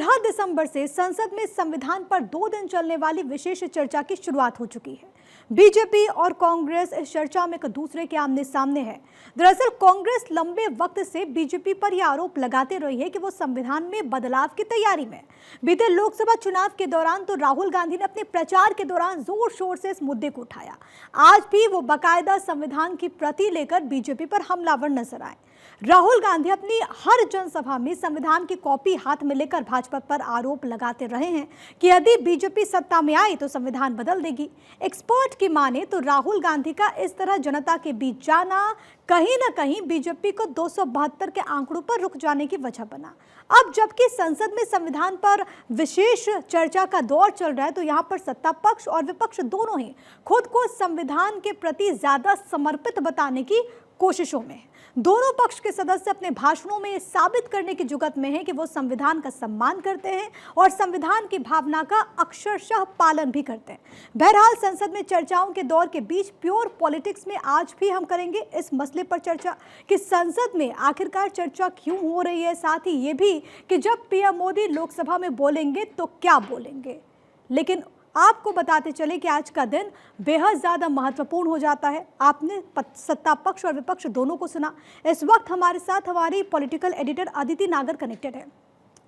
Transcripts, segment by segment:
13 दिसंबर से संसद में संविधान पर 2 दिन चलने वाली विशेष चर्चा की शुरुआत हो चुकी है। बीजेपी और कांग्रेस इस चर्चा में एक दूसरे के आमने सामने है। दरअसल कांग्रेस लंबे वक्त से बीजेपी पर यह आरोप लगाते रही है कि वो संविधान में बदलाव की तैयारी में। बीते लोकसभा चुनाव के दौरान तो राहुल गांधी ने अपने प्रचार के दौरान जोर शोर से इस मुद्दे को उठाया। आज भी वो बाकायदा संविधान की प्रति लेकर बीजेपी पर हमलावर नजर आए। राहुल गांधी अपनी हर जनसभा में संविधान की कॉपी हाथ में लेकर भाजपा पर आरोप लगाते रहे हैं कि यदि बीजेपी सत्ता में आई तो संविधान बदल देगी। एक्सपर्ट की माने तो राहुल गांधी का इस तरह जनता के बीच जाना कहीं ना कहीं बीजेपी को 272 के आंकड़ों पर रुक जाने की वजह बना। अब जबकि संसद में संविधान पर विशेष चर्चा का दौर चल रहा है तो यहाँ पर सत्ता पक्ष और विपक्ष दोनों ही खुद को संविधान के प्रति ज्यादा समर्पित बताने की कोशिशों में। दोनों पक्ष के सदस्य अपने भाषणों में साबित करने की जुगत में हैं कि वो संविधान का सम्मान करते हैं और संविधान की भावना का अक्षरशः पालन भी करते हैं। बहरहाल संसद में चर्चाओं के दौर के बीच प्योर पॉलिटिक्स में आज भी हम करेंगे इस मसले पर चर्चा कि संसद में आखिरकार चर्चा क्यों हो रही है, साथ ही ये भी कि जब पीएम मोदी लोकसभा में बोलेंगे तो क्या बोलेंगे। लेकिन आपको बताते चले कि आज का दिन बेहद ज़्यादा महत्वपूर्ण हो जाता है। आपने सत्ता पक्ष और विपक्ष दोनों को सुना। इस वक्त हमारे साथ हमारी पॉलिटिकल एडिटर अदिति नागर कनेक्टेड है।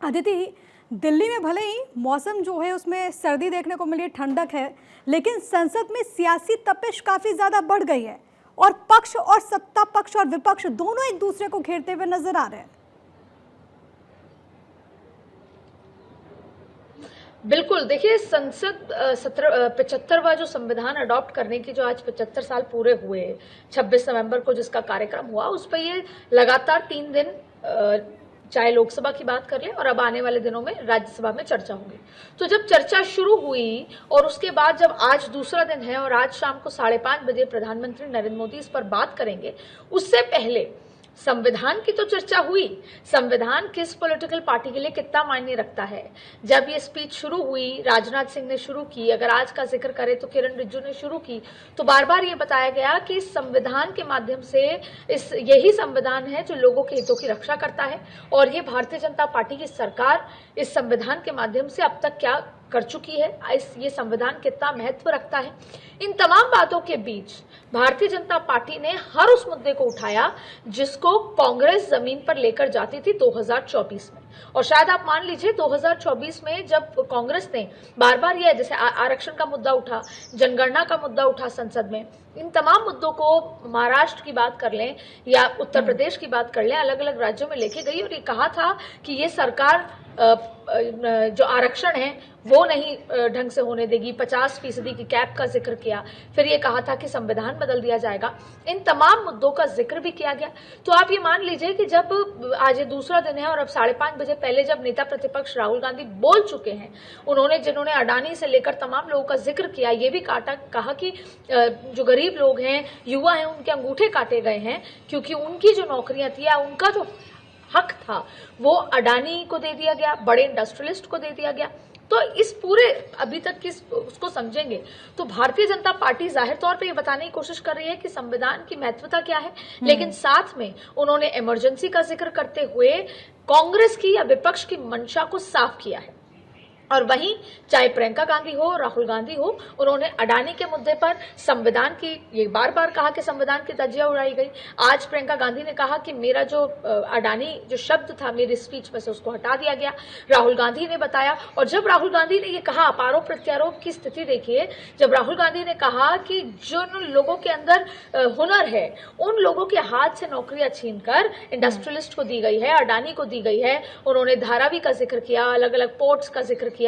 अदिति, दिल्ली में भले ही मौसम जो है उसमें सर्दी देखने को मिली, ठंडक है, लेकिन संसद में सियासी तपिश काफ़ी ज़्यादा बढ़ गई है और पक्ष और सत्ता पक्ष और विपक्ष दोनों एक दूसरे को घेरते हुए नजर आ रहे हैं। बिल्कुल, देखिए संसद 75वां जो संविधान अडॉप्ट करने की जो आज 75 साल पूरे हुए, 26 नवंबर को जिसका कार्यक्रम हुआ, उस पर ये लगातार 3 दिन चाहे लोकसभा की बात कर लें और अब आने वाले दिनों में राज्यसभा में चर्चा होगी। तो जब चर्चा शुरू हुई और उसके बाद जब आज दूसरा दिन है और आज शाम को 5:30 बजे प्रधानमंत्री नरेंद्र मोदी इस पर बात करेंगे, उससे पहले संविधान की तो चर्चा हुई। संविधान किस पॉलिटिकल पार्टी के लिए कितना मायने रखता है, जब ये स्पीच शुरू हुई, राजनाथ सिंह ने शुरू की, अगर आज का जिक्र करें तो किरण रिजिजू ने शुरू की, तो बार बार ये बताया गया कि इस संविधान के माध्यम से यही संविधान है जो लोगों के हितों की रक्षा करता है और ये भारतीय जनता पार्टी की सरकार इस संविधान के माध्यम से अब तक क्या कर चुकी है, ये संविधान कितना महत्व रखता है। इन तमाम बातों के बीच भारतीय जनता पार्टी ने हर उस मुद्दे को उठाया जिसको कांग्रेस जमीन पर लेकर जाती थी 2024 में। और शायद आप मान लीजिए 2024 में जब कांग्रेस ने बार बार यह, जैसे आरक्षण का मुद्दा उठा, जनगणना का मुद्दा उठा संसद में, इन तमाम मुद्दों को महाराष्ट्र की बात कर लें या उत्तर प्रदेश की बात कर लें, अलग अलग राज्यों में लेके गई और ये कहा था कि ये सरकार जो आरक्षण है वो नहीं ढंग से होने देगी, 50% की कैप का जिक्र किया, फिर ये कहा था कि संविधान बदल दिया जाएगा। इन तमाम मुद्दों का जिक्र भी किया गया। तो आप ये मान लीजिए कि जब आज ये दूसरा दिन है और अब 5:30 बजे पहले जब नेता प्रतिपक्ष राहुल गांधी बोल चुके हैं, उन्होंने जिन्होंने अडानी से लेकर तमाम लोगों का जिक्र किया, ये भी कहा कि जो गरीब लोग हैं, युवा हैं, उनके अंगूठे काटे गए हैं क्योंकि उनकी जो नौकरियां थी या उनका जो हक था वो अडानी को दे दिया गया, बड़े इंडस्ट्रियलिस्ट को दे दिया गया। तो इस पूरे अभी तक की उसको समझेंगे तो भारतीय जनता पार्टी जाहिर तौर पे ये बताने की कोशिश कर रही है कि संविधान की महत्वता क्या है, लेकिन साथ में उन्होंने इमरजेंसी का जिक्र करते हुए कांग्रेस की या विपक्ष की मंशा को साफ किया है। और वहीं चाहे प्रियंका गांधी हो, राहुल गांधी हो, उन्होंने अडानी के मुद्दे पर संविधान की ये बार बार कहा कि संविधान की धज्जियां उड़ाई गई। आज प्रियंका गांधी ने कहा कि मेरा जो अडानी जो शब्द था मेरी स्पीच में से उसको हटा दिया गया। राहुल गांधी ने बताया, और जब राहुल गांधी ने ये कहा, आरोप प्रत्यारोप की स्थिति देखिए, जब राहुल गांधी ने कहा कि जिन लोगों के अंदर हुनर है उन लोगों के हाथ से नौकरियां छीनकर इंडस्ट्रियलिस्ट को दी गई है, अडानी को दी गई है, उन्होंने धारावी का जिक्र किया, अलग अलग पोर्ट्स का जिक्र किया,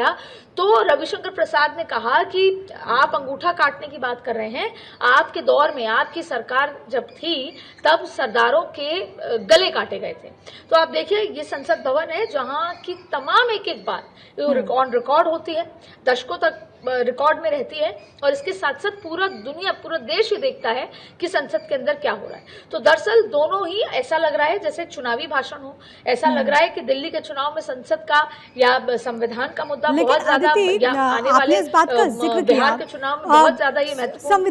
तो रविशंकर प्रसाद ने कहा कि आप अंगूठा काटने की बात कर रहे हैं, आपके दौर में आपकी सरकार जब थी तब सरदारों के गले काटे गए थे। तो आप देखिए ये संसद भवन है जहां की तमाम एक एक बात ऑन रिकॉर्ड होती है, दशकों तक रिकॉर्ड में रहती है और इसके साथ साथ पूरा दुनिया, पूरा देश ये देखता है कि संसद के अंदर क्या हो रहा है। तो दरअसल दोनों ही ऐसा लग रहा है जैसे चुनावी भाषण हो, ऐसा लग रहा है कि दिल्ली के चुनाव में संसद का या संविधान का मुद्दा बहुत ज्यादा, आने वाले बिहार के चुनाव में बहुत ज्यादा ये महत्वपूर्ण